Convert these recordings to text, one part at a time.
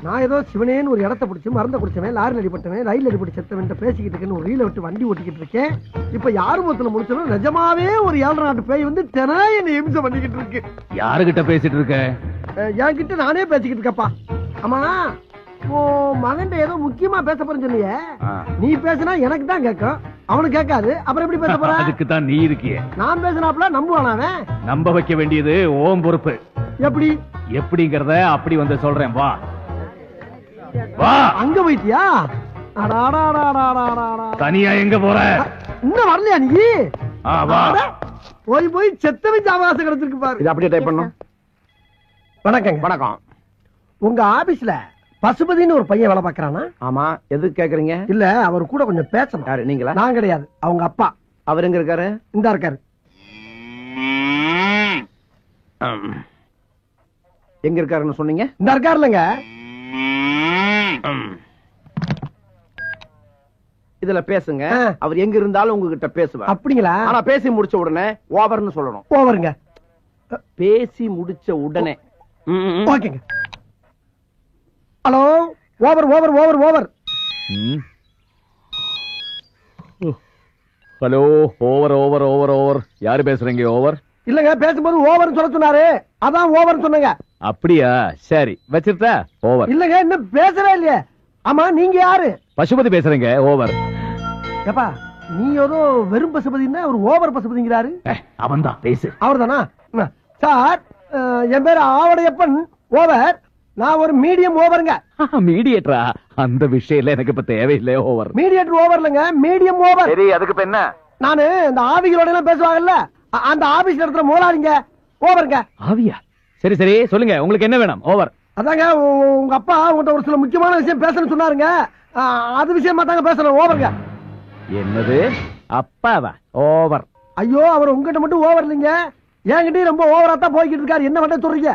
நான் ஏதோ சிவனேன்னு ஒரு இடத்த பிடிச்சி மறந்த குடிச்சவன், லாரில் அடிபட்டவன், ரயில் அடிபட்டு செத்தவன் பேசிக்கிட்டு இருக்கேன்னு ஒரு ரீல விட்டு வண்டி ஓட்டிக்கிட்டு இருக்கேன். இப்ப யாரு மொத்தத்துல முடிச்சாலும் நிஜமாவே ஒரு 7 நாட்டு பேய் வந்து தினா என்ன இம்சை பண்ணிக்கிட்டு இருக்கு. யாருகிட்ட பேசிட்டு இருக்க? என்கிட்ட நானே பேசிக்கிட்டு இருக்கப்பா. ஆமா, மகன் ஏதோ முக்கியமா பேச போறேன்னு சொன்னீங்க. நீ பேசினா எனக்கு தான் கேட்கும், அவனுக்கு கேட்காது. அப்புறம் எப்படி பேச போற? அதுக்கு தான் நீ இருக்கியே. நான் பேசினாப்ல நம்புவானா அவன்? நம்ப வைக்க வேண்டியது ஓம் பொறுப்பு. எப்படி எப்படிங்கறத அப்படி வந்து சொல்றேன். வா வா. அங்க போயிட்டியா? தனியா எங்க போற? இன்னும் வரலையா நீ? வா. போய் போய் செத்தவன் அவகாசம் கிடைச்சிருக்கு பாரு. இது அப்படியே டைப் பண்ணும். வணக்கங்க. வணக்கம். உங்க ஆபீஸ்ல பசுபதினு ஒரு பையன் வேலை பாக்குறானா? ஆமா, எதுக்கு கேக்குறீங்க? இல்ல, அவர் கூட கொஞ்சம் பேசணும். யாரு, நீங்களா? நான் கிடையாது, அவங்க அப்பா. அவர் எங்க இருக்காரு? இந்தா இருக்காரு. எங்க இருக்காருன்னு சொன்னீங்க? இந்த இருக்காருலங்க. இதுல பேசுங்க. அவர் எங்க இருந்தாலும் உங்ககிட்ட பேசுவார். அப்படிங்களா? ஆனா பேசி முடிச்ச உடனே ஓவர்னு சொல்லணும். ஓவருங்க. பேசி முடிச்ச உடனே. ஓகேங்க. Hello, over over over over. Hello, over over over over. யாரு பேசுறீங்க? ஓவர் இல்லங்க, பேசும்போது ஓவர் சொல்ல சொன்னாரு, அதான் ஓவர் சொன்னங்க. அப்படியா? சரி, வச்சிருட்டா? ஓவர். இல்லங்க, இன்னும் பேசவே இல்லையே. ஆமா, நீங்க யாரு? பசுபதி பேசுறீங்க. ஓவர். ஏப்பா, நீ ஏதோ வெறும் பசுபதினா ஒரு ஓவர் பசுபதிங்கிறாரு. அவன் தான் பேசு. அவர் தானா? சார், என் பேரு ஆவடையப்பன். ஓவர். நான் ஒரு மீடியம் ஓவருங்க. மீடியேட்டரா? அந்த விஷயம் எனக்கு இப்ப தேவையில்லை. ஓவர். மீடியேட்டர் ஓவர் இல்லங்க, மீடியம் ஓவர். சரி, அதுக்கு இப்ப என்ன? நானு இந்த ஆவிகளோட எல்லாம் பேசுவாங்கல்ல, அந்த ஆபீஸ் நடத்துற முதலாளிங்க. ஓவருங்க. ஆவியா? சரி சரி, சொல்லுங்க, உங்களுக்கு என்ன வேணும்? ஓவர். அதாங்க, உங்க அப்பா உங்கள்கிட்ட ஒரு சில முக்கியமான விஷயம் பேசணும்னு சொன்னாருங்க. அது விஷயமா தாங்க பேசணும். ஓவருங்க. என்னது? அப்பாவா? ஓவர். ஐயோ, அவர் உங்ககிட்ட மட்டும் ஓவர் இல்லைங்க, என்கிட்டயும் ரொம்ப ஓவரா தான் போய்கிட்டு இருக்காரு. என்ன பண்ண சொல்றீங்க?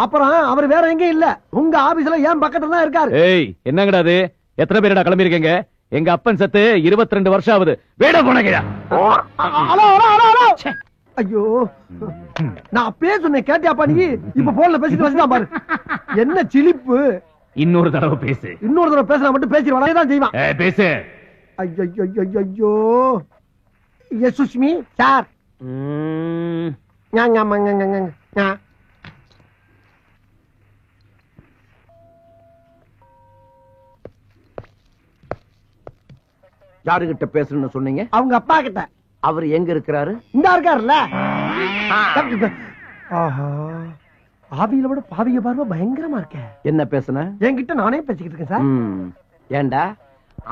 அப்புறம் அவர் வேற எங்கேயும் இல்ல, உங்க ஆபீஸ்ல ஏன் பக்கத்துல தான் இருக்காரு. ஏய், என்னங்கடா அது? எத்தனை பேரடா கிளம்பி இருக்கீங்க? எங்க அப்பன் சத்து 22 வருஷம் ஆகுது. வேட போனங்கயா. ஐயோ, நான் அப்பயே சொன்னேன், கேட்டியாப்பா நீ? இப்ப போன்ல பேசிட்டு வச்சுதான் பாரு. என்ன சிலிப்பு. இன்னொரு தடவை பேசு. இன்னொரு தடவை பேசினா மட்டும் பேசி தான் செய்வான். பேசு. ஐயோ ஐயோ. Yes Sushmi sir. யாருகிட்ட பேசணும்னு சொன்னீங்க? அவங்க அப்பா கிட்ட. அவர் எங்க இருக்கிறாரு? இந்த இருக்காருல்ல. ஆஹா, ஆவியில விட பாவிய பார்வை பயங்கரமா இருக்க. என்ன பேசுன? என்கிட்ட நானே பேசிக்கிட்டு இருக்கேன் சார். ஏண்டா,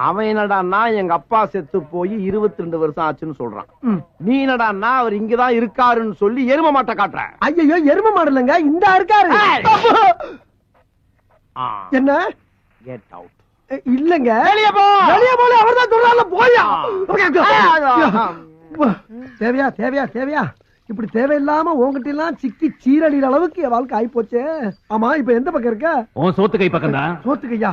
அவன் என்னடான்னா எங்க அப்பா செத்து போய் 22 வருஷம் ஆச்சுன்னு சொல்றான். நீ என்னடான்னா அவர் இங்கதான் இருக்காருன்னு சொல்லி எரும மாட்டை காட்டுற. ஐயோ, எரும மாடு இல்லங்க, இந்த இருக்காரு. என்ன? Get out. இல்லங்க, வெளிய போ. வெளிய போல அவர்தான் சொல்றாருல, போயா. தேவையா தேவையா தேவையா? இப்படி தேவையில்லாம உங்ககிட்ட எல்லாம் சிக்கி சீரழிற அளவுக்கு என் வாழ்க்கை ஆயி போச்சு. ஆமா, இப்ப எந்த பக்கம் இருக்க? உன் சோத்து கை பக்கம் தான். சோத்து கையா?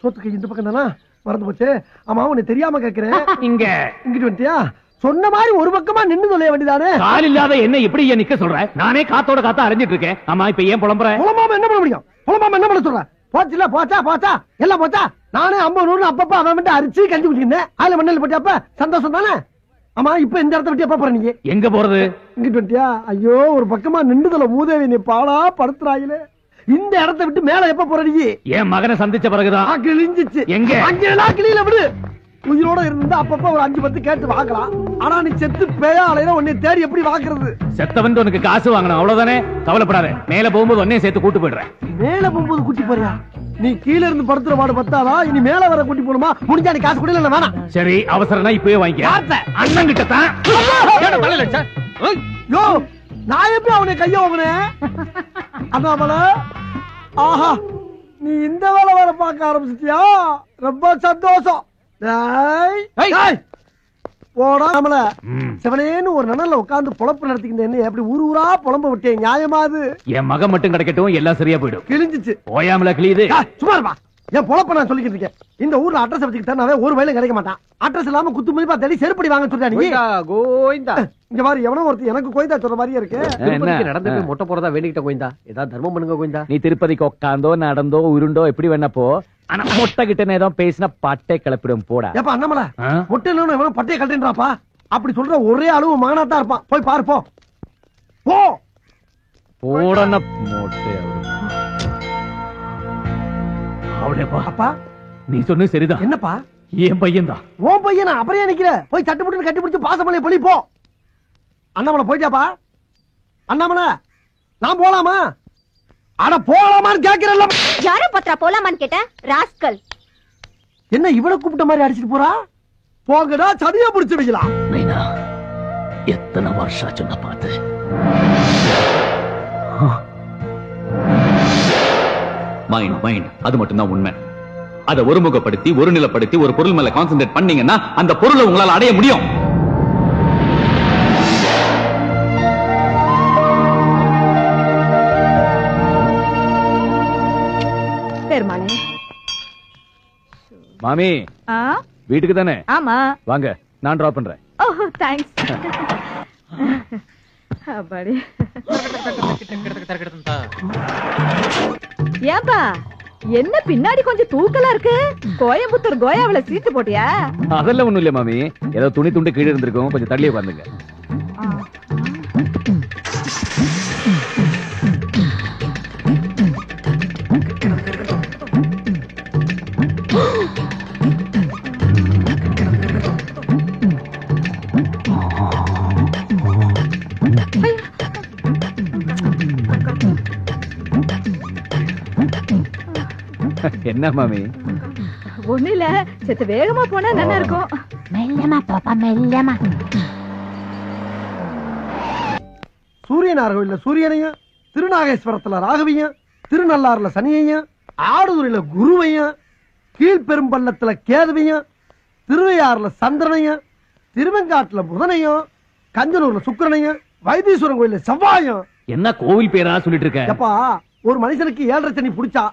சோத்து கை இந்த பக்கம் தானா? மறந்து போச்சு. ஆமா, உன்னை தெரியாம கேக்குறேன். இங்க இங்கிட்டு வந்துட்டியா? சொன்ன மாதிரி ஒரு பக்கமா நின்னு சொல்ல வேண்டியதானே? கால் இல்லாத என்ன இப்படி நிக்க சொல்ற? நானே காத்தோட காத்தா அரைஞ்சிட்டு இருக்கேன். ஆமா, இப்ப ஏன் புலம்புற? புலம்பாம என்ன பண்ண முடியும்? புலம்பாம என்ன பண்ண சொல்ற? போச்சுல, போச்சா போச்சா எல்லாம் போச்சா. நானே 50 100 அப்பப்ப அவன் மட்டும் அரிச்சு கஞ்சி குடிச்சிருந்தேன். அதுல மண்ணல் போட்டியாப்ப சந்தோஷம் தானே? ஆமா, இப்ப இந்த இடத்த விட்டு எப்ப போற நீங்க? எங்க போறது? இங்கிட்டு வந்துட்டியா? ஐயோ, ஒரு பக்கமா நின்றுதல மூதேவி நீ பாடா படுத்துறாயிலே. இந்த இடத்த விட்டு மேல எப்ப போற நீ? என் மகனை சந்திச்ச பிறகுதான். கிழிஞ்சிச்சு. எங்க? அங்கெல்லாம் கிளியில விடு. உயிரோட இருந்தா அப்பப்ப ஒரு 5 10 கேட்டு வாங்கலாம். ஆனா நீ செத்து பேயா அலையில உன்னை தேடி எப்படி வாக்குறது? செத்தவன் உனக்கு காசு வாங்கணும், அவ்வளவுதானே. கவலைப்படாத, மேல போகும்போது உன்னையும் சேர்த்து கூட்டு போயிடுறேன். மேல போகும்போது கூட்டி போறியா? நீ கீழ இருந்து படுத்துற பாடு பத்தாதா, இனி மேல வர கூட்டி போணுமா? முடிஞ்சா நீ காசு கூட இல்ல வேணாம். சரி, அவசரம்னா இப்பவே வாங்கிக்க. அண்ணன் கிட்ட தான். யோ, நான் எப்படி அவனை கைய வாங்கினேன்? அண்ணாமல, ஆஹா, நீ இந்த வேலை வர பார்க்க ஆரம்பிச்சிட்டியா? ரொம்ப சந்தோஷம். போடாமல சிவனேன்னு ஒரு நனல்ல உட்கார்ந்து பொழப்பு நடத்திக்கிட்டு எப்படி ஊரு ஊரா புலம்ப விட்டேன். நியாயமாது? என் மகன் மட்டும் கிடைக்கட்டும், எல்லாம் சரியா போயிடும். கிழிஞ்சிச்சு. ஓயாமல கிளியுது. சும்மா இருப்பா. என் பொழப்ப நான் சொல்லிக்கிட்டு இருக்கேன். இந்த ஊர்ல அட்ரஸ் வச்சுக்கிட்டா ஒரு வயலும் கிடைக்க மாட்டான். அட்ரஸ் இல்லாம குத்து மதிப்பா தேடி செருப்படி வாங்க சொல்றா நீ. கோயிந்தா இங்க பாரு எவனோ ஒருத்தர் எனக்கு கோயிந்தா சொல்ற மாதிரியே இருக்கு. திருப்பதிக்கு நடந்து போய் மொட்டை போறதா வேண்டிக்கிட்ட கோயிந்தா. ஏதாவது தர்மம் பண்ணுங்க கோயிந்தா. நீ திருப்பதிக்கு உட்காந்தோ நடந்தோ உருண்டோ எப்படி வேணா போ. ஆனா மொட்டை கிட்ட ஏதோ பேசினா பட்டை கிளப்பிடும் போடா. ஏப்பா அண்ணாமலை மொட்டை இல்லைன்னு எவனோ பட்டையை கட்டுன்றாப்பா. அப்படி சொல்ற ஒரே அளவு மானாத்தான் இருப்பான். போய் பாரு போ போ. போடன மொட்டை அவளேப்பா. அப்பா நீ சொன்னது சரிதான். என்னப்பா என் பையன் தான். உன் பையனா? அப்புறம் ஏன் நிக்கிற? போய் சட்டு புட்டு கட்டி பிடிச்சு பாசமலையை பொழி போ. அண்ணாமலை போயிட்டாப்பா. அண்ணாமலை நான் போலாமா? அட போலாமான்னு கேக்குறல்ல. யார பத்ரா போலாமான்னு கேட்ட ராஸ்கல். என்ன இவளை கூப்பிட்ட மாதிரி அடிச்சிட்டு போறா? போங்கடா சதியா புடிச்சு வைக்கலாம். மைனா எத்தனை வருஷம் சொன்ன பார்த்து. மைண்ட் அது மட்டும் தான் உண்மை. அதை ஒருமுகப்படுத்தி ஒரு நிலைப்படுத்தி ஒரு பொருள் மேல கான்சென்ட்ரேட் பண்ணீங்கன்னா அந்த பொருளை உங்களால் அடைய முடியும். பெருமாளே. மாமி வீட்டுக்கு தானே? ஆமா வாங்க நான் டிராப் பண்றேன். ஓஹ் தேங்க்ஸ். அப்பாடி. ஏப்பா என்ன பின்னாடி கொஞ்சம் தூக்கலா இருக்கு? கோயம்புத்தூர் கோயாவில சீட்டு போட்டியா? அதெல்லாம் ஒண்ணும் இல்ல மாமி. ஏதோ துணி துண்டு கீழே இருந்திருக்கும். கொஞ்சம் தள்ளியே உட்காந்துங்க. என்ன மாமி? ஒண்ணு இல்ல, செத்து வேகமா போனா நல்லா இருக்கும். மெல்லமா பாப்பா மெல்லமா. சூரியனார் கோயில்ல சூரியனையும், திருநாகேஸ்வரத்துல ராகவியும், திருநள்ளாறுல சனியையும், ஆடுதுறையில குருவையும், கீழ்பெரும்பள்ளத்துல கேதுவையும், திருவையாறுல சந்திரனையும், திருவெங்காட்டுல புதனையும், கஞ்சனூர்ல சுக்கிரனையும், வைத்தீஸ்வரன் கோயில்ல செவ்வாயும். என்ன கோவில் பேரா சொல்லிட்டு இருக்க? எப்பா ஒரு மனுஷனுக்கு 7.5 சனி பிடிச்சா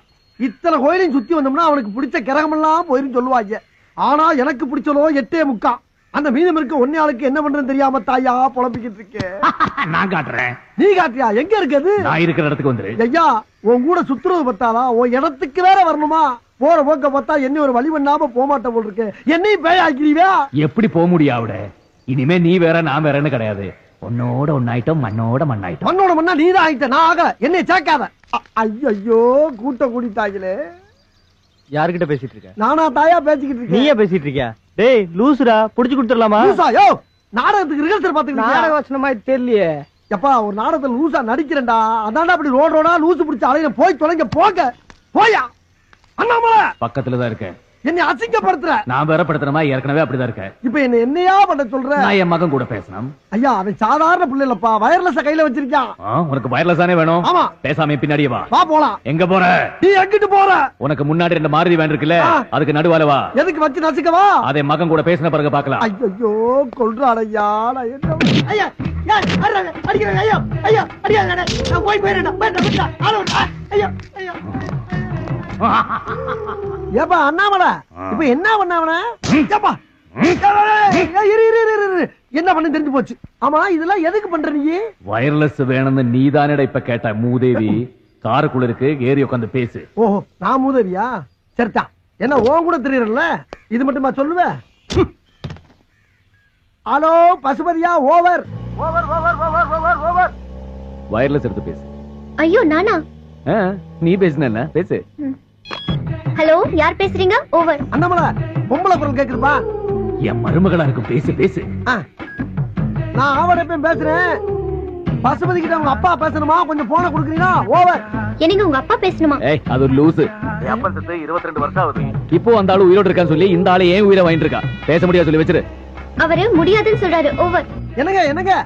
இத்தனை கோயிலையும் சுத்தி வந்தோம்னா அவனுக்கு பிடிச்ச கிரகமெல்லாம் போயிரும் சொல்லுவாங்க. ஆனா எனக்கு பிடிச்சலோ 8.75. அந்த மீதம் இருக்க ஒன்னே ஆளுக்கு என்ன பண்றேன்னு தெரியாம தாயா புலம்பிக்கிட்டு இருக்கேன். நான் காட்டுறேன். நீ காட்டியா? எங்க இருக்குது? நான் இருக்கிற இடத்துக்கு வந்துரு. ஐயா உன் கூட சுத்துறது பத்தாதா? உன் இடத்துக்கு வேற வரணுமா? போற போக்க பார்த்தா என்ன ஒரு வழி பண்ணாம போமாட்ட போல் இருக்கு. என்னையும் பேயாக்கிறீவா? எப்படி போக முடியும் அவட? இனிமே நீ வேற நான் வேறன்னு கிடையாது. உன்னோட ஒன்னாயிட்டோம், மண்ணோட மண்ணாயிட்டோம். மண்ணோட மண்ணா நீதான் ஆயிட்ட, நான் ஆகல. என்னை சேர்க்காத. ஐயோ கூட்டம் கூடிட்டாங்களே. யார்கிட்ட பேசிட்டு இருக்க? நானா தாயா பேசிக்கிட்டு இருக்கேன். நீயே பேசிட்டு இருக்கியா? டேய் லூசுடா, புடிச்சு கொடுத்துடலாமா? லூசா? யோ நாடகத்துக்கு ரிஹர்சல் பாத்துக்கிட்டு நாடக வசனமா தெரியலையே. எப்பா ஒரு நாடகத்துல லூசா நடிக்கிறேன்டா. அதான்டா அப்படி ரோடா லூசு பிடிச்ச அலையில போய் தொலைங்க. போங்க போயா. அண்ணாமலை பக்கத்துலதான் இருக்கேன். என்னை அசிங்கப்படுத்துற. நான் வேற படுத்துறமா ஏற்கனவே அப்படிதான் இருக்கேன். இப்ப என்னையா பண்ண சொல்ற? நான் என் மகன் கூட பேசணும். ஐயா அவன் சாதாரண பிள்ளை இல்லப்பா. வயர்லெஸ் கையில வச்சிருக்கான். உனக்கு வயர்லெஸ் தானே வேணும்? ஆமா. பேசாம பின்னாடியே வா. வா போலாம். எங்க போற? நீ எங்கிட்டு போற? உனக்கு முன்னாடி 2 மாருதி வேன் இருக்குல்ல, அதுக்கு நடுவால வா. எதுக்கு வச்சு நசுக்கவா? அதை மகன் கூட பேசின பிறகு பாக்கலாம். ஐயோ கொல்றான் ஐயா. ஐயா அடிக்கிறேன். ஐயா ஐயா அடிக்காத. நான் போய் போயிடுறேன். ஐயா ஐயா ஏப்பா அண்ணாமலை இப்ப என்ன பண்ணாமல? என்ன பண்ண தெரிஞ்சு போச்சு. ஆமா இதெல்லாம் எதுக்கு பண்ற நீ? வயர்லெஸ் வேணும்னு நீதானடா இப்ப கேட்ட. மூதேவி காருக்குள்ள இருக்கு, ஏறி உட்காந்து பேசு. ஓஹோ நான் மூதேவியா? சரிதா. என்ன ஓன் கூட தெரியறல? இது மட்டுமா சொல்லுவ? ஹலோ பசுபதியா? Over over over over over over. Wireless எடுத்து பேசு. ஐயோ நானா? நீ பேசுன பேசு. ஹலோ யார் பேசுறீங்க? ஓவர். அண்ணாமலை பொம்பளை குரல் கேக்குறப்பா. என் மருமகளா இருக்கும். பேசு பேசு. நான் அவரப்ப பேசுறேன். பசுபதி கிட்ட உங்க அப்பா பேசணுமா? கொஞ்சம் போன கொடுக்குறீங்களா? ஓவர். என்னங்க உங்க அப்பா பேசணுமா? அது ஒரு லூசு. அப்பா செத்து 22 வருஷம் ஆகுது. இப்போ அந்த ஆளு உயிரோடு இருக்கான்னு சொல்லி இந்த ஆளு ஏன் உயிரை வாங்கிட்டு இருக்கா? பேச முடியாது சொல்லி வச்சிரு. அவரு முடியாதுன்னு சொல்றாரு. ஓவர். என்னங்க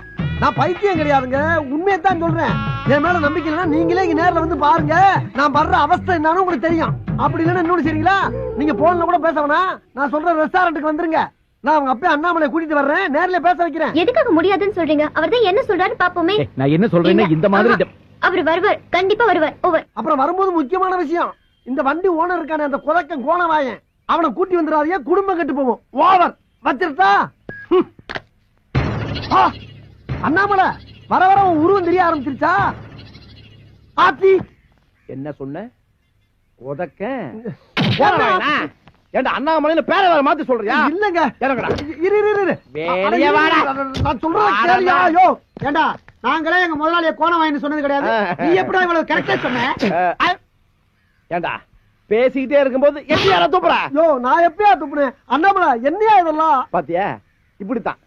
நான் பைத்தியம் கிடையாதுங்க. உண்மையத்தான் சொல்றேன். என் மேல நம்பிக்கை இல்லைன்னா நீங்களே இங்க நேர்ல வந்து பாருங்க. நான் படுற அவஸ்தை என்னன்னு உங்களுக்கு தெரியும். அப்படி இல்லைன்னா இன்னொன்னு சரிங்களா? நீங்க போன்ல கூட பேச வேணாம். நான் சொல்ற ரெஸ்டாரண்ட்டுக்கு வந்துருங்க. நான் அவங்க அப்பா அண்ணாமலை கூட்டிட்டு வர்றேன். நேர்ல பேச வைக்கிறேன். எதுக்காக முடியாதுன்னு சொல்றீங்க? அவர்தான் என்ன சொல்றாரு பாப்போமே. நான் என்ன சொல்றேன்னா இந்த மாதிரி அவர் வருவார், கண்டிப்பா வருவார். ஓவர். அப்புறம் வரும்போது முக்கியமான விஷயம், இந்த வண்டி ஓனர் இருக்கானே அந்த குதக்கன் கோணவாயன் அவனை கூட்டி வந்துடாதீங்க, குடும்பம் கெட்டு போவோம். ஓவர் வச்சிருத்தா. அண்ணாமலை வர வர உன் உருவம் தெரிய ஆரம்பிச்சிருச்சா? ஆத்தி என்ன சொன்ன? உதக்க ஏண்டா அண்ணாமலையில பேர வேற மாத்தி சொல்றியா? இல்லங்க இறங்கடா. இரு இரு இரு வெளிய வாடா. நான் சொல்றேன் கேளியா? யோ ஏண்டா நாங்களே எங்க முதலாளிய கோணவாயின்னு சொன்னது கிடையாது. நீ எப்படி இவ்வளவு கரெக்டா சொன்ன? ஏண்டா பேசிக்கிட்டே இருக்கும்போது எப்படி யாரா துப்புற? யோ நான் எப்பயா துப்புனேன்? அண்ணாமலை என்னையா இதெல்லாம்? பாத்தியா இப்படித்தான்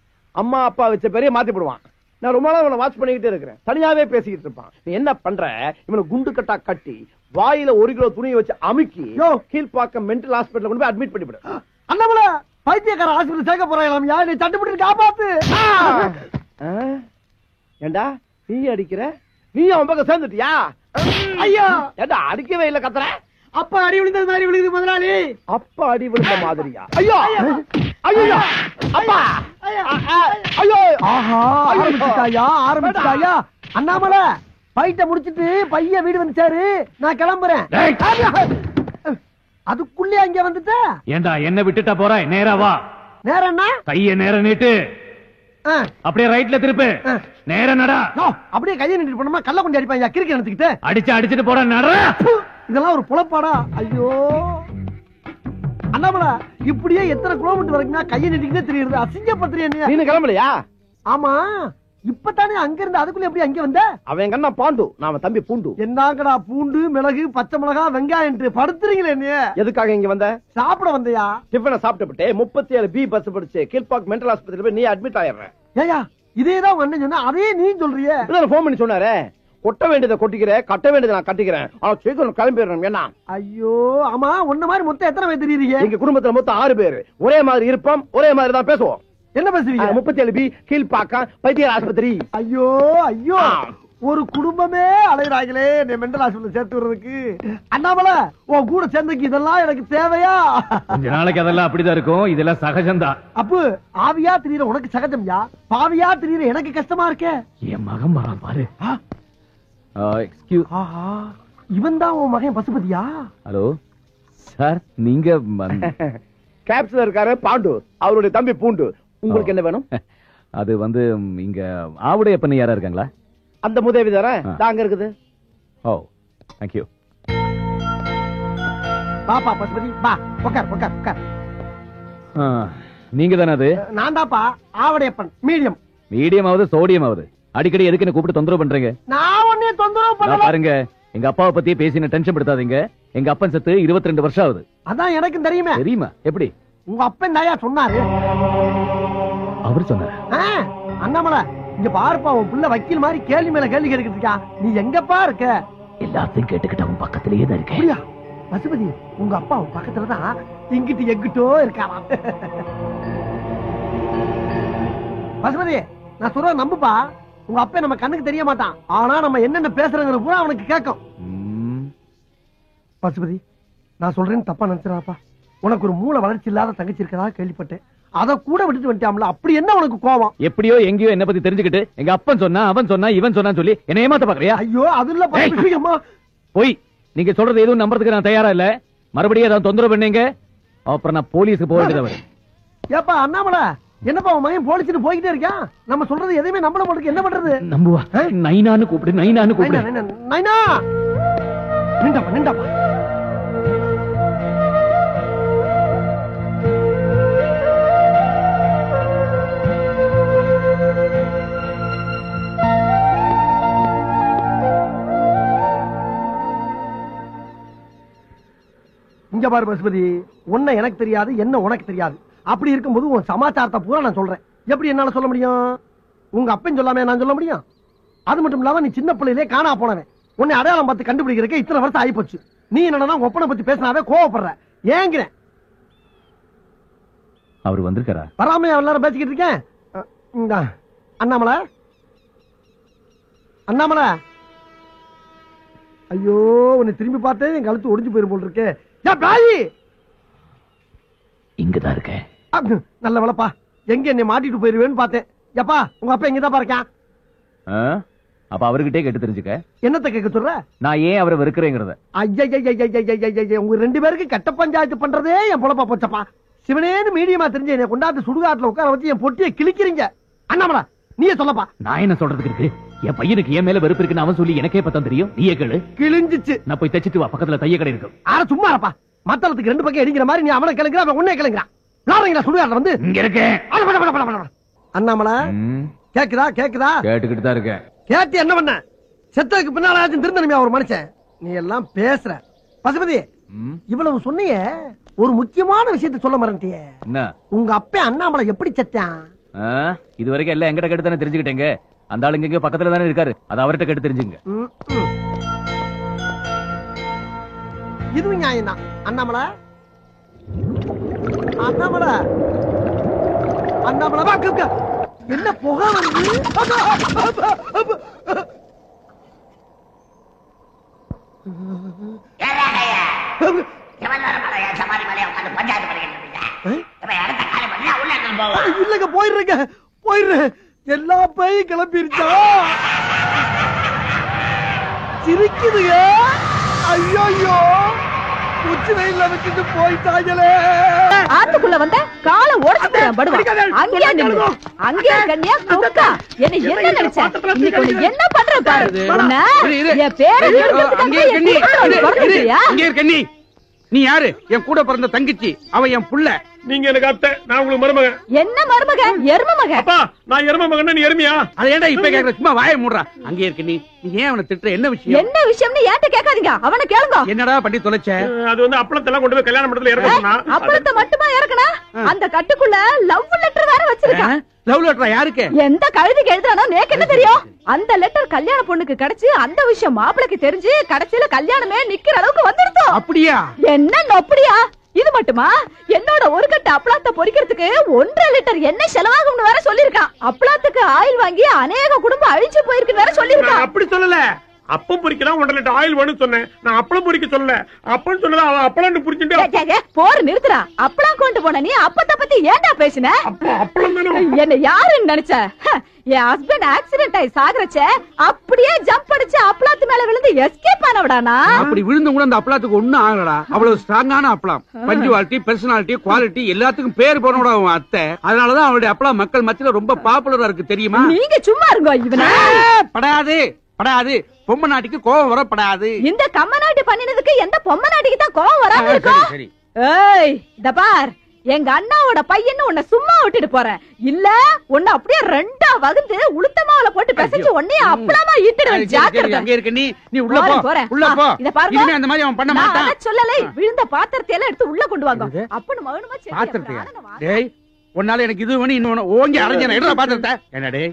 அம்மா அப்பா வச்ச பெரிய மாத்தி போடுவான். நான் ரொம்ப நாள் இவனை வாட்ச் பண்ணிக்கிட்டே இருக்கிறேன். தனியாவே பேசிக்கிட்டு இருப்பான். நீ என்ன பண்ற? இவனை குண்டு கட்டா கட்டி வாயில 1 கிலோ துணியை வச்சு அமுக்கி கீழ்பாக்கம் மென்டல் ஹாஸ்பிடல்ல கொண்டு போய் அட்மிட் பண்ணிவிடு. அண்ணாமலை பைத்தியக்கார ஹாஸ்பிடல் சேர்க்க போறாங்களாம். நீ தட்டுப்பட்டு காப்பாத்து. ஏண்டா நீ அடிக்கிற? நீ அவன் பக்கம் சேர்ந்துட்டியா? ஐயா ஏண்டா அடிக்கவே இல்ல கத்துற? அப்பா அடி விழுந்தது மாதிரி விழுகுது முதலாளி. அப்பா அடி விழுந்த மாதிரியா? ஐயோ ஐயோ அப்பா ஐயோ. ஆஹா ஆரம்பிச்சுட்டாயா ஆரம்பிச்சுட்டாயா? அண்ணாமலை பைட்ட முடிச்சிட்டு பையன் வீடு வந்துச்சாரு. நான் கிளம்புறேன். அதுக்குள்ளே அங்க வந்துட்ட. ஏண்டா என்ன விட்டுட்டா போற? நேரா வா. நேரம்னா கைய நேர நீட்டு. அப்படியே ரைட்ல திருப்பு. நேர நடா. அப்படியே கையை நின்று போனோமா கல்ல கொண்டு அடிப்பாங்க. கிறுக்கி எடுத்துக்கிட்டு அடிச்சுட்டு போற நட. இதெல்லாம் ஒரு புலப்பாடா? ஐயோ அண்ணாமலை இப்படியே எத்தனை கிலோமீட்டர் வரைக்கும் கையை நின்றுக்கிட்டே தெரியுது. அசிங்கப்படுத்துறியா? நீ கிளம்பலையா? ஆமா இப்பதானே அங்க இருந்து அதுக்குள்ள எப்படி அங்க வந்த? அவன் கண்ணா பாண்டு, நாம தம்பி பூண்டு. என்னங்கடா பூண்டு மிளகு பச்சை மிளகா வெங்காயம் படுத்துறீங்களே? நீ எதுக்காக இங்க வந்த? சாப்பிட வந்தியா? டிஃபனை சாப்பிட்டு 37 பி பஸ் படிச்சு கீழ்பாக் மென்டல் ஹாஸ்பிடல் போய் நீ அட்மிட் ஆயிடுற. ஏயா இதேதான் அண்ணன் சொன்னா அதே நீ சொல்றியே. போன் பண்ணி சொன்னாரே கொட்ட வேண்டியதை கொட்டிக்கிறேன், கட்ட வேண்டியதை நான் கட்டிக்கிறேன். ஆனா சீக்கிரம் கிளம்பிடுறேன். என்ன? ஐயோ ஆமா உன்ன மாதிரி மொத்தம் எத்தனை பேர் தெரியுறீங்க? எங்க குடும்பத்துல மொத்தம் 6 பேர். ஒரே மாதிரி இருப்போம், ஒரே மாதிரி தான் பேசுவோம். என்ன பேசுவீங்க? 37 பி கீழ்பாக்கம் பைத்தியர் ஆஸ்பத்திரி. ஐயோ ஐயோ ஒரு குடும்பமே அலைகிறாங்களே நீ மென்டல் ஹாஸ்பிடல் சேர்த்து விடுறதுக்கு. அண்ணாமலை உன் கூட சேர்ந்துக்கு இதெல்லாம் எனக்கு தேவையா? கொஞ்ச நாளைக்கு அதெல்லாம் அப்படிதான் இருக்கும். இதெல்லாம் சகஜம்தான். அப்பு ஆவியா திரியற உனக்கு சகஜம்யா, பாவியா திரியற எனக்கு கஷ்டமா இருக்கே. என் மகன் வரான் பாரு. இவன் தான் உன் மகன் பசுபதியா? ஹலோ சார், நீங்க கேப்ஸ்ல இருக்காரு பாண்டு, அவருடைய தம்பி பூண்டு. உங்களுக்கு என்ன வேணும்? அது வந்து இங்க ஆவுடைய பண்ணி யாரா இருக்காங்களா? அந்த முதவி தர தாங்க இருக்குது. ஓ தேங்க்யூ. பாப்பா பசுபதி பா உட்கார் உட்கார் உட்கார். நீங்க தானே அது? நான் தான்ப்பா ஆவடையப்பன். மீடியம் மீடியம் ஆகுது சோடியம் ஆகுது. அடிக்கடி எதுக்கு என்ன கூப்பிட்டு தொந்தரவு பண்றீங்க? நான் ஒன்னே தொந்தரவு பண்ணல. பாருங்க எங்க அப்பாவை பத்தி பேசி டென்ஷன் படுத்தாதீங்க. எங்க அப்பன் செத்து 22 வருஷம் ஆகுது. அதான் எனக்கும் தெரியுமே. தெரியுமா? எப்படி? உங்க அப்பன் தாயா சொன்னாரு. அவர் சொன்னாரு? அண்ணாமலை இங்க பாருப்பா, உன் புள்ள வக்கீல் மாதிரி கேள்வி மேல கேள்வி கேட்டுக்கிட்டு இருக்கா. நீ எங்கப்பா இருக்க? எல்லாத்தையும் கேட்டுக்கிட்டு அவன் பக்கத்திலேயே தான் இருக்கேன். பசுபதி உங்க அப்பா உன் பக்கத்துலதான் இங்கிட்டு எங்கிட்டோ இருக்காராம். பசுபதி நான் சொல்ற நம்புப்பா. உங்க அப்பா நம்ம கண்ணுக்கு தெரிய மாட்டான், ஆனா நம்ம என்னென்ன பேசுறங்கிற பூரா அவனுக்கு கேட்கும். பசுபதி நான் சொல்றேன்னு தப்பா நினைச்சிடாப்பா. உனக்கு ஒரு மூளை வளர்ச்சி இல்லாத தங்கச்சி இருக்கதா கேள்விப்பட்டேன். அத கூட விட்டுட்டு வந்துட்டாம்ல, அப்படி என்ன உனக்கு கோபம்? எப்படியோ எங்கேயோ என்ன பத்தி தெரிஞ்சுக்கிட்டு எங்க அப்பன் சொன்னா அவன் சொன்னா இவன் சொன்னான்னு சொல்லி என்ன ஏமாத்த பாக்குறியா? ஐயோ அது இல்ல போய் நீங்க சொல்றது எதுவும் நம்புறதுக்கு நான் தயாரா இல்ல. மறுபடியும் ஏதாவது தொந்தரவு பண்ணீங்க அப்புறம் நான் போலீஸுக்கு போக வேண்டியது. ஏப்பா அண்ணாமலை என்னப்பா உன் மகன் போலீஸ்னு போய்கிட்டே இருக்கான். நம்ம சொல்றது எதையுமே நம்பல மாட்டேங்குது. என்ன பண்றது? நம்புவா. நைனான்னு கூப்பிடு, நைனான்னு கூப்பிடு. நைனா நிண்டாப்பா நிண்டாப்பா. இங்க பாரு பசுபதி, உன்னை எனக்கு தெரியாது, என்ன உனக்கு தெரியாது. அப்படி இருக்கும்போது உன் சமாச்சாரத்தை பூரா நான் சொல்றேன். எப்படி என்னால சொல்ல முடியும்? உங்க அப்பன் சொல்லாம நான் சொல்ல முடியும்? அது மட்டும் இல்லாம நீ சின்ன பிள்ளையிலே காணா போனவன். உன்னை அடையாளம் பார்த்து கண்டுபிடிக்கிறதுக்கு இத்தனை வருஷம் ஆகி போச்சு. நீ என்னன்னா ஒப்பனை பத்தி பேசினாவே கோவப்படுற. ஏங்கிறேன். அவர் வந்திருக்காரா? வராம எல்லாரும் பேசிக்கிட்டு இருக்கேன். அண்ணாமலை அண்ணாமலை ஐயோ உன்னை திரும்பி பார்த்தேன் என் கழுத்து ஒடிஞ்சு போயிரும் போல் இருக்கே. இங்கதான் இருக்கேன். நல்ல வேலைப்பா, எங்க என்னை மாட்டிட்டு போயிருவேன்னு பார்த்தேன். எப்பா உங்க அப்பா எங்கதான் இருக்கான்? அப்ப அவர்கிட்டே கேட்டு தெரிஞ்சுக்க. என்னத்த கேட்க சொல்ற? நான் ஏன் அவரை வெறுக்கிறேங்கிறத. உங்க 2 பேருக்கு கட்ட பஞ்சாயத்து பண்றதே என் பொழப்பா போச்சப்பா. சிவனேன்னு மீடியமா தெரிஞ்சு என்னை கொண்டாந்து சுடுகாட்டுல உட்கார வச்சு என் பொட்டியை கிழிக்கிறீங்க. அண்ணாமலா நீயே சொல்லப்பா. நான் என்ன சொல்றதுக்கு இருக்கு? என் பையனுக்கு என் மேல வெறுப்பு இருக்குன்னு அவன் சொல்லி எனக்கே பத்தம் தெரியும். நீயே கேளு. கிழிஞ்சிச்சு. நான் போய் தச்சிட்டு வா, பக்கத்துல தைய கடை இருக்கு. ஆனா சும்மா இருப்பா. மத்தளத்துக்கு 2 பக்கம் அடிக்கிற மாதிரி நீ அவனை கிளங்குற, அவன் உன்னை கிளங்குறான். விளாடுறீங்களா சுடுகாட்டுல வந்து? இங்க இருக்கேன். அண்ணாமலா கேக்குதா? கேட்டுக்கிட்டு தான் இருக்கேன். கேட்டு என்ன பண்ண? செத்ததுக்கு பின்னால திருந்தனுமே ஒரு மனுஷன். நீ எல்லாம் பேசுற. பசுபதி இவ்வளவு சொன்னிய ஒரு முக்கியமான விஷயத்தை சொல்ல மறந்துட்டியே. என்ன? உங்க அப்பா அண்ணாமலை எப்படி செத்தான்? இது வரைக்கும் எல்லாம் எங்கிட்ட கேட்டு தானே தெரிஞ்சுக்கிட்டேங்க. அந்த ஆளு இங்க பக்கத்துல தானே இருக்காரு. அது அவர்கிட்ட கேட்டு தெரிஞ்சுங்க. இதுவும் நியாயம் தான். அண்ணாமலை என்ன புகை வருது? இல்லங்க போயிடுறேன். எல்லா பையும் கிளம்பிருச்சா? சிரிக்குதுங்க. ஐயோ உச்சி வெயில்ல வச்சுட்டு போயிட்டாங்களே. ஆத்துக்குள்ள வந்த காலை உடைச்சுட்டேன் படுவா. அங்கேயே நில்லு. அங்கேயே கண்ணியா குக்கா. என்ன நினைச்ச? இன்னைக்கு என்ன பண்ற பாரு. என் பேரை கண்ணி. நீ யாரு? என் கூட பிறந்த தங்கச்சி. அவ என் புள்ள. நீங்க எனக்கு அத்தை, நான் உங்களுக்கு மருமகன். என்ன மருமகன்? எரும மகன். அப்பா நான் எரும மகன், நீ எருமையா? அதை ஏன்டா இப்ப கேக்குற? சும்மா வாயை மூடுறா. அங்கே இருக்க நீ ஏன் அவனை திட்டுற? என்ன விஷயம்? என்ன விஷயம்னு ஏன்ட்ட கேட்காதீங்க, அவனை கேளுங்க. என்னடா பண்ணி தொலைச்ச? அது வந்து அப்பளத்தெல்லாம் கொண்டு போய் கல்யாண மண்டபத்துல இறக்க சொன்னா. அப்பளத்தை மட்டுமா இறக்கனா? அந்த கட்டுக்குள்ள லவ் லெட்டர் வேற வச்சிருக்கான். லவ் லெட்டரா? யாருக்கு? எந்த கழுதிக்கு எழுதுறானோ நேக்கு என்ன தெரியும்? அந்த லெட்டர் கல்யாண பொண்ணுக்கு கிடைச்சு அந்த விஷயம் மாப்பிளைக்கு தெரிஞ்சு கடைசியில கல்யாணமே நிக்கிற அளவுக்கு வந்துடுதோ. அப்படியா? என்ன அப்படியா? இது மட்டுமா? என்னோட ஒரு கட்டு அப்பளத்தை பொரிக்கிறதுக்கு 1.5 லிட்டர் எண்ணெய் செலவாகும்னு வேற சொல்லிருக்கான். அப்பளத்துக்கு ஆயில் வாங்கி அநேக குடும்பம் அழிச்சு போயிருக்குன்னு வேற சொல்லிருக்கான். அப்படி சொல்லல. அப்பம் பொரிக்கலாம் 1.5 லிட்டர் ஆயில் வேணும்னு சொன்னேன். நான் அப்பளம் பொரிக்க சொல்லல. அப்பன்னு சொன்னதா அவ அப்பளம்னு புரிஞ்சுட்டு போற நிறுத்துறா. அப்பளம் கொண்டு போன நீ அப்பத்தை பத்தி ஏன்டா பேசின? அப்பளம் தானே. என்ன யாருன்னு நினைச்ச? என் ஹஸ்பண்ட் ஆக்சிடென்ட் ஆகி சாகறச்ச அப்படியே ஜம்ப் அடிச்சு அப்பளத்து மேல விழுந்து எஸ்கேப் ஆனவடானா? அப்படி விழுந்து கூட அந்த அப்பளத்துக்கு ஒண்ணும் ஆகலடா. அவ்வளவு ஸ்ட்ராங்கான அப்பளம். பஞ்சுவாலிட்டி, பர்சனாலிட்டி, குவாலிட்டி எல்லாத்துக்கும் பேர் போனோட அவன் அத்தை. அதனாலதான் அவனுடைய அப்பளம் மக்கள் மத்தியில ரொம்ப பாப்புலரா இருக்கு தெரியுமா? நீங்க சும்மா இருங்க. இவன படாது பொம்மை நாட்டிக்கு கோவம் வரப்படாது. இந்த கம்ம நாட்டி பண்ணினதுக்கு எந்த பொம்மை நாட்டிக்கு தான் கோவம் வராம இருக்கும்? சரி. ஏய் இத பார், எங்க அண்ணாவோட பையன்னு உன்னை சும்மா விட்டுட்டு போறேன். இல்ல உன்னை அப்படியே 2ஆ வகுந்து உளுத்தமாவுல போட்டு பிசைஞ்சு உன்னைய அப்பளமா ஈட்டிடுவேன். ஜாக்கிரதை. அங்க இருக்க நீ உள்ள போ. உள்ள போ. இத பாருங்க. இனிமே அந்த மாதிரி அவன் பண்ண மாட்டான். நான் சொல்லலை. விழுந்த பாத்திரத்தை எல்லாம் எடுத்து உள்ள கொண்டு வாங்க. அப்பன்னு மகனுமா சரி. பாத்திரத்தையா? டேய் உன்னால எனக்கு இது வேணும் இன்னொன்னு ஓங்கி அரைஞ்சன. எடுடா பாத்திரத்தை. என்னடே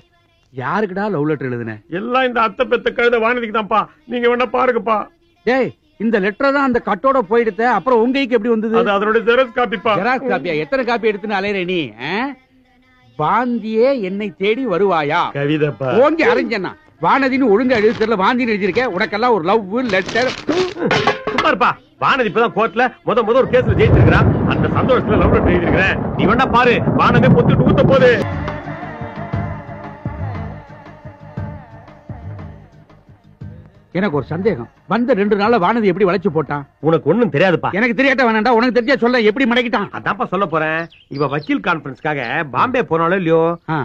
யாருக்குடா லவ் லெட்டர் எழுதுன? எல்லாம் இந்த அத்தை பெத்த கழுத வானதிக்கு தான்ப்பா. நீங்க வேணா பாருங்கப்பா. டேய் இந்த லெட்டர் தான் அந்த கட்டோட போயிடுத்த. அப்புறம் உங்க கைக்கு எப்படி வந்தது? அது அதனுடைய ஜெராக்ஸ் காப்பிப்பா. ஜெராக்ஸ் காப்பியா? எத்தனை காப்பி எடுத்துன்னு அலையற நீ? வாந்தியே என்னை தேடி வருவாயா? கவிதைப்பா. ஓங்கி அரைஞ்சனா. வானதின்னு ஒழுங்கா எழுதி தெரியல. வாந்தின்னு எழுதிருக்க. உனக்கெல்லாம் ஒரு லவ் லெட்டர். சும்மாருப்பா. வானதி இப்பதான் கோர்ட்ல முத ஒரு கேஸ்ல ஜெயிச்சிருக்கா. அந்த சந்தோஷத்துல லவ் லெட்டர் எழுதிருக்கிறேன். நீ வேணா பாரு. வானதி பொத்துட்டு ஊத்த போகுது. எனக்கு ஒரு சந்தேகம். வந்த 2 நாள்ல வானதி எப்படி வளைச்சு போட்டான்? உனக்கு ஒண்ணும் தெரியாதுப்பா. எனக்கு தெரியாட்ட வேணாண்டா. உனக்கு தெரிஞ்சா சொல்ல. எப்படி மடக்கிட்டான்? அதான்ப்பா சொல்ல போறேன். இவ வக்கீல் கான்பரன்ஸ்க்காக பாம்பே போனாலும் இல்லையோ,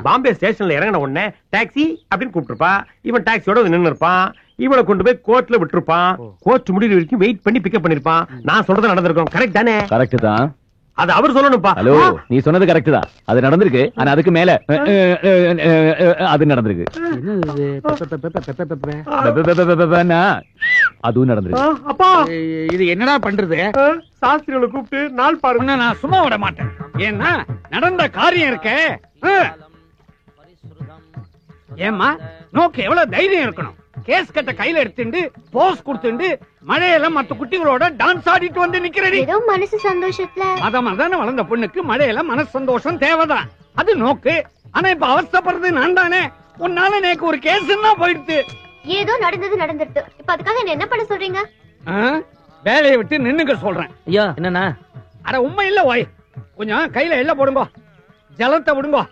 பாம்பே ஸ்டேஷன்ல இறங்கின உடனே டாக்ஸி அப்படின்னு கூப்பிட்டுருப்பா. இவன் டாக்ஸியோட நின்று இருப்பான். இவனை கொண்டு போய் கோர்ட்ல விட்டுருப்பான். கோர்ட் முடிவு வரைக்கும் வெயிட் பண்ணி பிக்கப் பண்ணிருப்பான். நான் சொல்றது நடந்திருக்கும். கரெக்ட் தானே? கரெக்ட் தான். அது அவர் சொல்லணும்ப்பா. ஹலோ, நீ சொன்னது கரெக்ட் தான். அது நடந்திருக்கு. ஆனா அதுக்கு மேல அது நடந்திருக்கு. அதுவும் நடந்திருக்கு. அப்பா இது என்னடா பண்றது? சாஸ்திரிகளை கூப்பிட்டு நாள் பாருங்க. நான் சும்மா விட மாட்டேன். ஏன்னா நடந்த காரியம் இருக்க. ஏமா நோக்கு எவ்வளவு தைரியம் இருக்கணும்? கேஸ் கட்ட கையில எடுத்துட்டு போஸ் கொடுத்துட்டு மழையில மத்த குட்டிகளோட டான்ஸ் ஆடிட்டு வந்து நிக்கிறடி. ஏதோ மனசு சந்தோஷத்துல அதான் வளர்ந்த பொண்ணுக்கு மழையில மனசு சந்தோஷம் தேவைதான். அது நோக்கு. ஆனா இப்ப அவஸ்தைப்படுறது நான் தானே. உன்னால எனக்கு ஒரு கேஸ்ன்னா போயிடுது. ஏதோ நடந்துட்டு. இப்ப அதுக்காக என்ன பண்ண சொல்றீங்க? வேலையை விட்டு நின்னுக்க சொல்றேன். ஐயா என்னன்னா? அட உண்மை இல்ல ஓய். கொஞ்சம் கையில எல்ல போடுங்க. ஜலத்தை விடுங்க.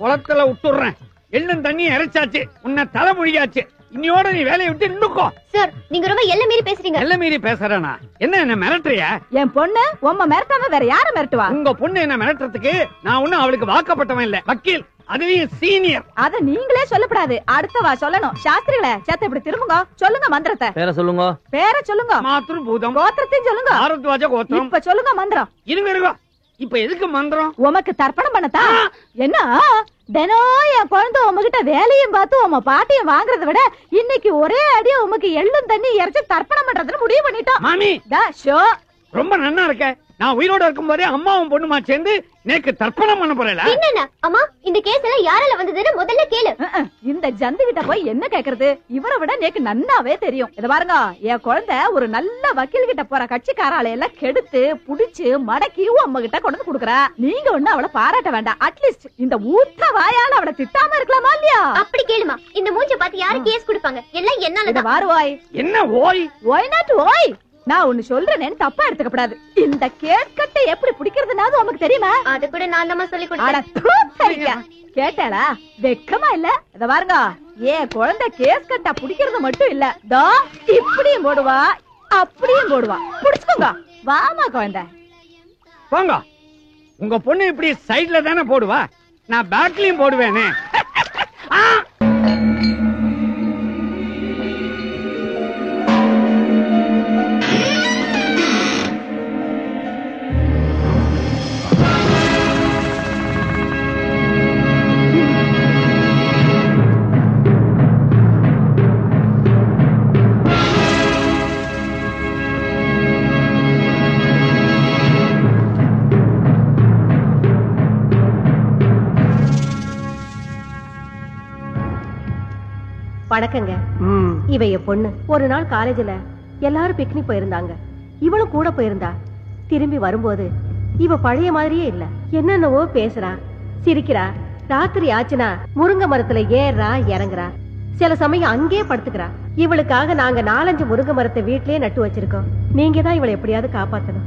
குளத்துல விட்டுடுறேன். எள்ளும் தண்ணி இறைச்சாச்சு, உன்னை தலை மொழியாச்சு. இன்னையோட நீ வேலையை விட்டு நின்னுக்கோ. சார் நீங்க ரொம்ப எல்லை மீறி பேசுறீங்க. எல்லை மீறி பேசுறேனா? என்ன மிரட்டுறியா? என் பொண்ணு உம்ம மிரட்டாம வேற யார மிரட்டுவா? உங்க பொண்ணு என்ன மிரட்டுறதுக்கு நான் ஒண்ணும் அவளுக்கு வாக்கப்பட்டவன் இல்ல, வக்கீல், அதுலயும் சீனியர். அத நீங்களே சொல்லப்படாது, அடுத்தவா சொல்லணும். சாஸ்திரிகளே சேத்த இப்படி திரும்புங்க, சொல்லுங்க மந்திரத்தை. பேர சொல்லுங்க. பேர சொல்லுங்க. மாத்ரு பூதம். கோத்திரத்தையும் சொல்லுங்க. ஆரத்வாஜ கோத்திரம். இப்ப சொல்லுங்க மந்திரம். இருங்க, இப்ப எதுக்கு மந்திரம்? உமக்கு தர்ப்பணம் பண்ணத்தா? என்ன தினம் என் குழந்தை உமகிட்ட வேலையும் பார்த்து உம பாட்டியும் வாங்குறத விட இன்னைக்கு ஒரே அடியா உமக்கு எள்ளும் தண்ணி இறைச்சி தர்ப்பணம் பண்றதுன்னு முடிவு பண்ணிட்டோம். மாமி ஷோ ரொம்ப நன்னா இருக்க. நான் உயிரோட இருக்கும் போதே அம்மாவும் பொண்ணுமா சேர்ந்து நேக்கு தர்ப்பணம் பண்ண போறல. என்னன்னா அம்மா இந்த கேஸ் எல்லாம் யாரால வந்ததுன்னு முதல்ல கேளு. இந்த ஜந்து கிட்ட போய் என்ன கேக்குறது? இவரை விட நேக்கு நன்னாவே தெரியும். இத பாருங்க, என் குழந்தை ஒரு நல்ல வக்கீல் கிட்ட போற கட்சிக்காரால எல்லாம் கெடுத்து புடிச்சு மடக்கி அம்மா கிட்ட கொண்டு கொடுக்குறா. நீங்க ஒண்ணு அவளை பாராட்ட வேண்டாம், அட்லீஸ்ட் இந்த ஊத்த வாயால அவளை திட்டாம இருக்கலாமா இல்லையா? அப்படி கேளுமா, இந்த மூஞ்ச பார்த்து யாரு கேஸ் கொடுப்பாங்க? எல்லாம் என்னால. வாருவாய். என்ன ஓய் ஓய் நாட் ஓய். நான் ஒண்ணு சொல்றேன்னு தப்பா எடுத்துக்கப்படாது. இந்த கேட்கட்டை எப்படி பிடிக்கிறதுனாவது உனக்கு தெரியுமா? அது கூட நான் தான் சொல்லி கொடுத்தேன். கேட்டாளா? வெக்கமா இல்ல? இத பாருங்க, ஏன் குழந்தை கேஸ் கட்டா பிடிக்கிறது மட்டும் இல்ல, தோ இப்படியும் போடுவா அப்படியும் போடுவா. புடிச்சுக்கோங்க. வாமா குழந்தை போங்க. உங்க பொண்ணு இப்படி சைடுல தானே போடுவா, நான் பேக்லயும் போடுவேனே. வணக்கங்க. இவ என் பொண்ணு. ஒரு நாள் காலேஜ்ல எல்லாரும் பிக்னிக் போயிருந்தாங்க, இவளும் கூட போயிருந்தா. திரும்பி வரும்போது இவ பழைய மாதிரியே இல்ல. என்னென்னவோ பேசுறா, சிரிக்கிறா. ராத்திரி ஆச்சுனா முருங்கை மரத்துல ஏறா இறங்குறா. சில சமயம் அங்கே படுத்துக்கிறா. இவளுக்காக நாங்க 4-5 முருங்கை மரத்தை வீட்லயே நட்டு வச்சிருக்கோம். நீங்க தான் இவளை எப்படியாவது காப்பாத்தணும்.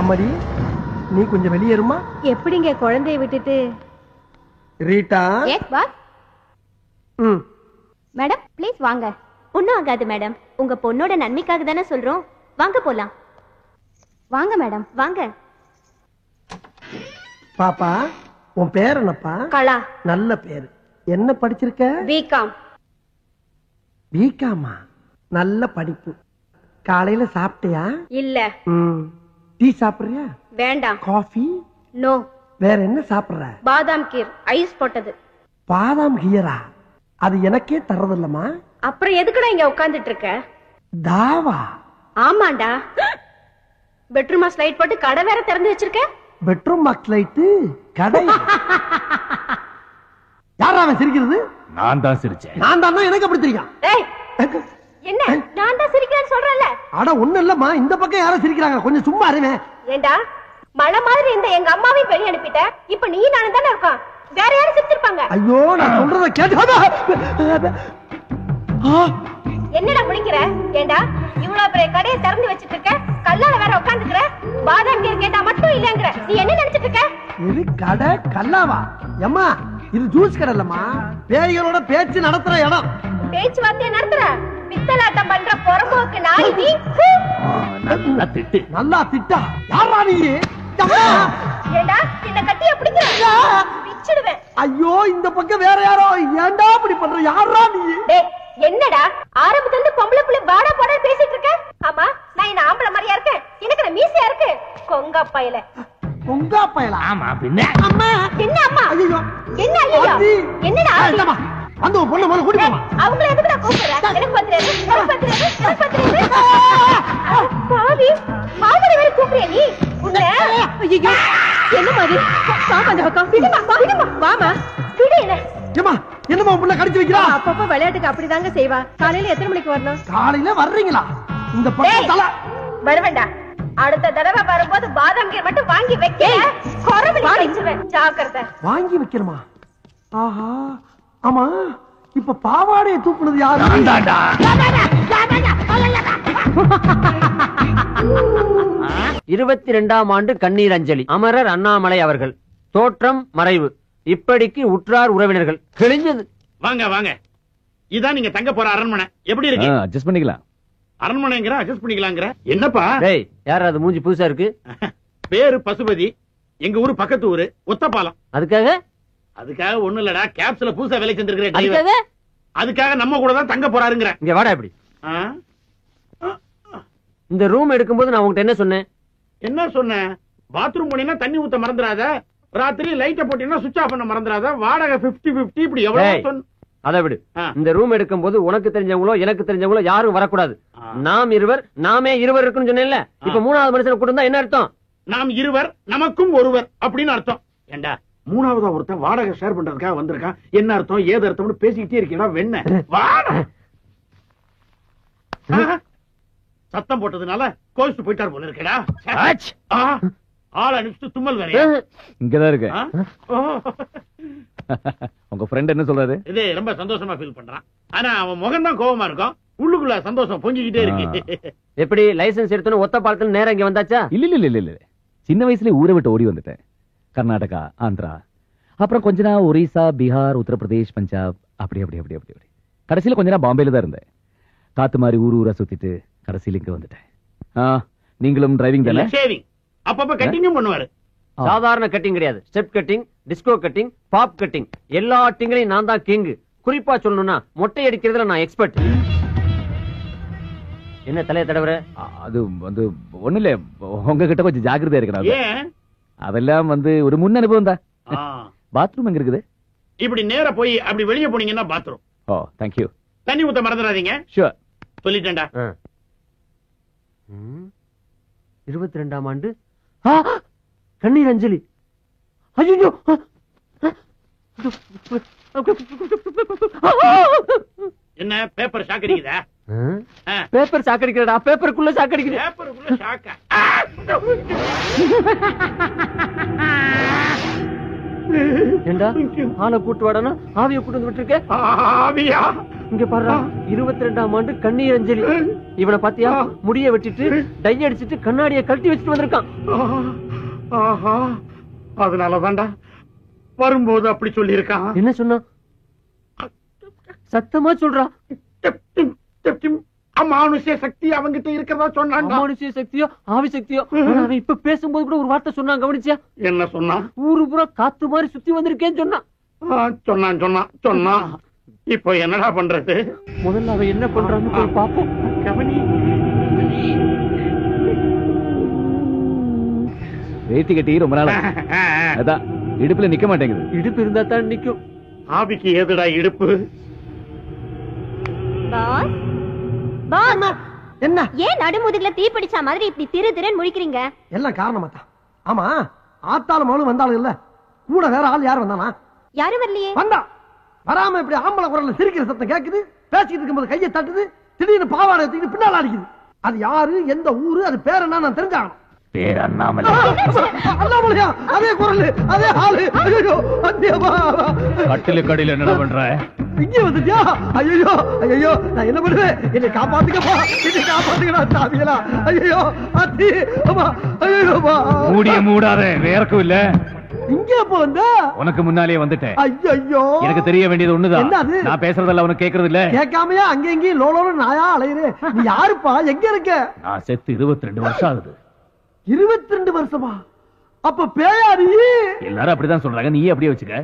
அம்மாடி, நீ கொஞ்சம் வெளியேறுமா? எப்படிங்க குழந்தைய விட்டுட்டு? Rita. Yes boss. Madam please வாங்க. ஒண்ணும் ஆகாது மேடம், உங்க பொண்ணோட நன்மைக்காக தானே சொல்றோம். வாங்க போலாம். வாங்க மேடம் வாங்க. பாப்பா, உன் பேர் என்னப்பா? கலா. நல்ல பேரு. என்ன படிச்சிருக்க? பிகாம். பிகாமா? நல்ல படிப்பு. காலையில சாப்பிட்டியா? இல்ல. டீ சாப்பிடுறியா? வேண்டாம். காஃபி? நோ. வேற என்ன சாப்பிடுற? பாதாம் கீர், ஐஸ் போட்டது. பாதாம் கீரா? அது எனக்கே தரதில்லமா. அப்புறம் எதுக்குடா இங்க உட்கார்ந்துட்டு இருக்க? தாவா? ஆமாண்டா. பெட்ரூமா ஸ்லைட் போட்டு கடை வேற திறந்து வச்சிருக்க. பெட்ரூம் பாக்ஸ் லைட் கடை? யாரா அவன் சிரிக்கிறது? நான் தான் சிரிச்சேன். நான் தான். எனக்கு அப்படி தெரியும்? என்ன நான் தான் சிரிக்கிறேன்னு சொல்றேன்ல. அட ஒண்ணு இல்லம்மா, இந்த பக்கம் யாரும் சிரிக்கிறாங்க, கொஞ்சம் சும்மா இருங்க. ஏண்டா மழை மாதிரி இந்த எங்க அம்மாவையும் வெளியே அனுப்பிட்ட. இப்ப நீ நானும் தானே இருக்கோம், வேற யாரும் சிரிச்சிருப்பாங்க. ஐயோ, நான் சொல்றத கேட்டு என்னடா முடிக்கிற? ஏண்டா இவ்வளவு பெரிய கடையை திறந்து வச்சிட்டு இருக்க, கல்லால வேற உட்காந்துக்கிற. பாதாம் கீர் கேட்டா மட்டும் இல்லங்கிற. நீ என்ன நினைச்சிட்டு இருக்க? இது கடை கல்லாவா? அம்மா, இது ஜூஸ் கடை இல்லம்மா, பேய்களோட பேச்சு நடத்துற இடம். பேச்சுவார்த்தையை நடத்துற பித்தலாட்டம் பண்ற பொறம்போக்கு நாய் நீ. நல்லா திட்டு. நல்லா திட்டா? யாரா நீ? ஏண்டா இந்த கட்டிய பிடிக்கிற பிச்சிடுவேன். ஐயோ, இந்த பக்கம் வேற யாரோ. ஏண்டா இப்படி பண்ற? யாரா நீ? டேய் என்னடா ஆரம்பத்துல இருந்து பொம்பளை புள்ள வாடா போடா பேசிட்டு இருக்க? ஆமா, நான் என்ன ஆம்பளை மாதிரியா இருக்கேன்? எனக்கு நான் மீசையா இருக்கு. கொங்கா பயல. கொங்கா பயல? ஆமா பின்ன. அம்மா என்ன அம்மா? ஐயோ என்ன ஐயோ? என்னடா ஆமா, அந்த பொண்ணு மேல கூட்டி போமா. அவங்கள எதுக்குடா கூப்பிடுற? எனக்கு பத்திரது, எனக்கு பத்திரது, எனக்கு பத்திரது. பாவி, மாமடி வேற கூப்பிடுற நீ? உன்னை ஐயோ என்ன மாதிரி? பாப்பா அந்த பக்கம் விடுமா, விடுமா. வாமா விடு. என்ன ஏமா, என்னமா புள்ள கடிச்சு வைக்கிறா? அப்பப்ப விளையாட்டுக்கு அப்படிதாங்க செய்வா. காலையில எத்தனை மணிக்கு வரணும்? காலையில வர்றீங்களா? இந்த பக்கம் தல வருவேண்டா. அடுத்த தடவை வரும்போது பாதாம் கீர் மட்டும் வாங்கி வைக்க. கொரமணி வச்சிருவேன், ஜாக்கிரதை. வாங்கி வைக்கணுமா? ஆஹா, ஆமா, இப்ப பாவாடையை தூக்குனது யாரு? 22ஆம் ஆண்டு கண்ணீர் அஞ்சலி. அமரர் அண்ணாமலை அவர்கள். தோற்றம் மறைவு. இப்படிக்கு உற்றார் உறவினர்கள். கிழிஞ்சது. வாங்க வாங்க, இதான் நீங்க தங்க போற அரண்மனை. எப்படி இருக்கு? அட்ஜஸ்ட் பண்ணிக்கலாம். அரண்மனைங்கிற அட்ஜஸ்ட் பண்ணிக்கலாங்கிற என்னப்பா? டேய், யார் அது? மூஞ்சி புதுசா இருக்கு. பேரு பசுபதி. எங்க ஊரு பக்கத்து ஊரு ஒத்தப்பாலம். அதுக்காக ஒண்ணு இல்லடா, கேப்ஸ்ல புதுசா வேலை செஞ்சிருக்கிற அதுக்காக அதுக்காக நம்ம கூட தான் தங்க போறாருங்கிற. இங்க வாடா. இப்படி இந்த ரூம் எடுக்கும்போது நான் உங்ககிட்ட என்ன சொன்னேன்? என்ன சொன்னேன்? பாத்ரூம் போனீங்கன்னா தண்ணி ஊத்த மறந்துடாத, ராத்திரி லைட்ட போட்டீங்கன்னா சுவிட்ச் ஆஃப் பண்ண மறந்துடாத, வாடகை 50-50 இப்படி எவ்வளவு. அதை விடு. இந்த ரூம் எடுக்கும் போது உனக்கு தெரிஞ்சவங்களோ எனக்கு தெரிஞ்சவங்களோ யாரும் வரக்கூடாது. நாம் இருவர், நாமே இருவர் இருக்குன்னு சொன்னேன்ல. இப்ப மூணாவது மனுஷனை கூட்டம் என்ன அர்த்தம்? நாம் இருவர், நமக்கும் ஒருவர் அப்படின்னு அர்த்தம். ஏண்டா மூணாவதா ஒருத்தன் வாடகை ஷேர் பண்றதுக்காக வந்திருக்கான். என்ன அர்த்தம் ஏது அர்த்தம்னு பேசிக்கிட்டே இருக்கீடா. வெண்ண சத்தம் போட்டதுனால கோவிச்சு போயிட்டார் போல இருக்கடா. ஆள் அனுப்பிச்சு தும்மல் வேறையா? இங்கதான் இருக்கு. உங்க ஃப்ரெண்ட் என்ன சொல்றாரு? இது ரொம்ப சந்தோஷமா ஃபீல் பண்றான். ஆனா அவன் முகம் தான் கோவமா இருக்கும், உள்ளுக்குள்ள சந்தோஷம் பொங்கிக்கிட்டே இருக்கு. எப்படி லைசன்ஸ் எடுத்தோன்னு ஒத்த பாலத்துல நேரம் இங்க வந்தாச்சா? இல்ல சின்ன வயசுல ஊரை விட்டு ஓடி வந்துட்டேன். கர்நாடகா, ஆந்திரா, அப்புறம் கொஞ்ச நாள் ஒரிசா, பீகார், உத்தரப்பிரதேஷ், பஞ்சாப், அப்படி கடைசியில கொஞ்ச நாள் பாம்பேல தான் இருந்தேன். காத்து மாதிரி ஊரா சுத்திட்டு கடைசியில இங்க வந்துட்டேன். நீங்களும் டிரைவிங் தானே? ஷேவிங் அப்பப்ப கட்டிங்கும் பண்ணுவாரு. சாதாரண கட்டிங் கிடையாது. Step cutting, disco cutting, bob cutting, எல்லா கட்டிங்லையும் நான் தான் கிங். குறிப்பா சொல்லணும்னா மொட்டை அடிக்கிறதுல நான் எக்ஸ்பர்ட். என்ன தலைய தடவற? அது வந்து ஒண்ணு இல்ல, உங்ககிட்ட கொஞ்சம் ஜாக்கிரதையா இருக்கிறாங்க. அதெல்லாம் வந்து ஒரு முன் அனுபவம் தான். பாத்ரூம் எங்க இருக்குது? இப்படி நேரா போய் அப்படி வெளியே போனீங்கன்னா பாத்ரூம். O, thank you. தண்ணி ஊத்த மறந்துடாதீங்க. ஷூர். சொல்லிட்டேன்டா. 22ஆம் ஆண்டு கண்ணீர் அஞ்சலி. ஐயோ, என்ன பேப்பர் ஷாக் அடிக்குதா? பேப்பர் ஷாக் அடிக்கிறடா. பேப்பருக்குள்ள ஷாக் அடிக்குது. பேப்பருக்குள்ள ஷாக்கா? ஏண்டா ஆளை கூட்டு வாடனா ஆவிய கூட்டு வந்து விட்டுருக்க? ஆவியா? இங்க பாருடா, 22ஆம் ஆண்டு கண்ணீர் அஞ்சலி. இவனை பாத்தியா? முடிய வெட்டிட்டு டை அடிச்சிட்டு கண்ணாடியை கழட்டி வச்சுட்டு வந்திருக்கான். அதனால தான்டா வரும்போது அப்படி சொல்லி இருக்கான். என்ன சொன்னா? சத்தமா சொல்றா. அமானுஷ்ய சக்தி அவங்கிட்ட இருக்கிறதா சொன்னாங்க. அமானுஷ்ய சக்தியோ ஆவி சக்தியோ? அவன் இப்ப பேசும்போது கூட ஒரு வார்த்தை சொன்னான், கவனிச்சியா? என்ன சொன்னா? ஊரு பூரா காத்து மாதிரி சுத்தி வந்திருக்கேன்னு சொன்னான். சொன்னான். இப்போ என்னடா பண்றது? முதல்ல அவன் என்ன பண்றான்னு போய் பாப்போம். கவனி. வேட்டி கட்டி ரொம்ப நாள் அதான் இடுப்புல நிக்க மாட்டேங்குது. இடுப்பு இருந்தா தான் நிக்கும். ஆவிக்கு ஏதுடா இடுப்பு? என்ன ஏன் நடுமுதுகுல தீ பிடிச்ச மாதிரி இப்படி திரு திருன்னு முழிக்கிறீங்க? எல்லாம் காரணமா தான். ஆமா, ஆத்தாலும் மகளும் வந்தாலும் இல்ல, கூட வேற ஆள் யார் வந்தானா? யாரும் வரலையே. வந்தா வராம இப்படி ஆம்பளை குரல்ல சிரிக்கிற சத்தம் கேக்குது. பேசிக்கிட்டு இருக்கும்போது கையை தட்டுது, திடீர்னு பாவாடை தூக்கிட்டு பின்னால அடிக்குது. அது யாரு, எந்த ஊரு, அது பேர் என்ன நான் தெரிஞ்சாகணும். பேர் அண்ணாமலை. அண்ணாமலையா? அதே குரல், அதே ஆளு. ஐயோ, கட்டில கடையில என்ன பண்ற? இங்க வந்துட்டியா? ஐயோ ஐயோ, நான் என்ன பண்ணுவேன்? என்னை காப்பாத்துக்கப்பா, என்னை காப்பாத்துக்கடா சாமிகளா. ஐயோ அத்தி, அம்மா, ஐயோ மூடிய மூடாத, வேறக்கும் இல்ல. இங்க எப்ப வந்த? உனக்கு முன்னாலே வந்துட்டேன். ஐயோ, எனக்கு தெரிய வேண்டியது ஒண்ணுதான். என்னது? நான் பேசுறதெல்லாம் உனக்கு கேக்குறது இல்ல. கேட்காமையா அங்க எங்கேயும் லோலோன்னு நாயா அலையுது? நீ யாருப்பா? எங்க இருக்க? நான் செத்து 22 வருஷம் ஆகுது. 22 வருஷமா? அப்ப பேயாரி? எல்லாரும் அப்படிதான் சொல்றாங்க, நீ அப்படியே வச்சுக்க.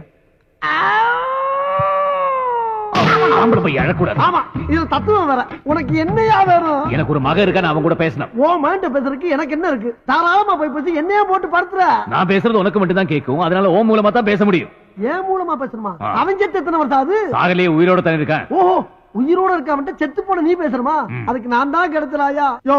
ஆம்பளை போய் அழக்கூடாது. ஆமா, இது தத்துவம் வேற. உனக்கு என்னையா வேணும்? எனக்கு ஒரு மக இருக்கா, நான் அவன் கூட பேசணும். ஓ மகன்ட்ட பேசுறதுக்கு எனக்கு என்ன இருக்கு? தாராளமா போய் பேசி என்னையா போட்டு படுத்துற. நான் பேசுறது உனக்கு மட்டும் தான் கேட்கும், அதனால ஓ மூலமா தான் பேச முடியும். ஏன் மூலமா பேசணுமா? அவன் செத்து எத்தனை வருஷம் ஆகுது? சாகலையே, உயிரோட தானே இருக்கான். ஓஹோ, உயிரோட இருக்காம செத்து போன நீ பேசுறமா? அதுக்கு நான் தான் கெடுத்துறாயா? யோ,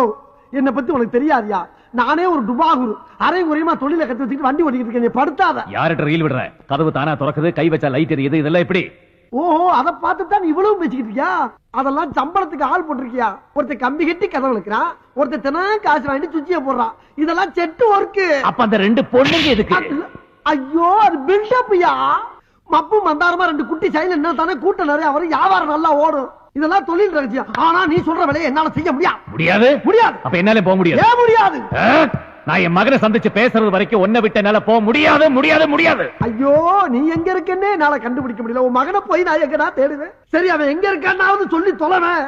என்ன பத்தி உனக்கு தெரியாதியா? நானே ஒரு டுபாகுரு, அரை குறையுமா தொழில கத்து வச்சுட்டு வண்டி ஓட்டிக்கிட்டு இருக்கேன். படுத்தாத. யார்கிட்ட ரயில் விடுற? கதவு தானா திறக்குது, கை வச்சா லைட் எரியுது, இதெல்லாம் எப்படி? ஓஹோ, அதை பார்த்துதான் இவ்வளவு பேசிக்கிட்டு இருக்கியா? அதெல்லாம் சம்பளத்துக்கு ஆள் போட்டிருக்கியா? ஒருத்தர் கம்பி கட்டி கதவு வைக்கிறான், ஒருத்தர் தினம் காசு வாங்கிட்டு சுச்சிய போடுறான். இதெல்லாம் செட்டு ஒர்க்கு. அப்ப அந்த ரெண்டு பொண்ணுங்க எதுக்கு? ஐயோ, அது பில்டப்யா. மப்பு மந்தாரமா 2 குட்டி சைல என்ன தானே கூட்டம் நிறைய வரும், வியாபாரம் நல்லா ஓடும். இதெல்லாம் தொழில் ரகசியம். ஆனா நீ சொல்ற வேலையை என்னால செய்ய முடியாது. முடியாது. அப்ப என்னால போக முடியாது. ஏன் முடியாது? நான் என் மகனை சந்திச்சு பேசுறது வரைக்கும் ஒன்ன விட்டு என்னால போக முடியாது. ஐயோ, நீ எங்க இருக்கேன்னு என்னால கண்டுபிடிக்க முடியல. உன் மகனை போய் நான் எங்கடா தேடுவேன்? சரி, அவன் எங்க இருக்கான்னாவது சொல்லி தொலைவேன்.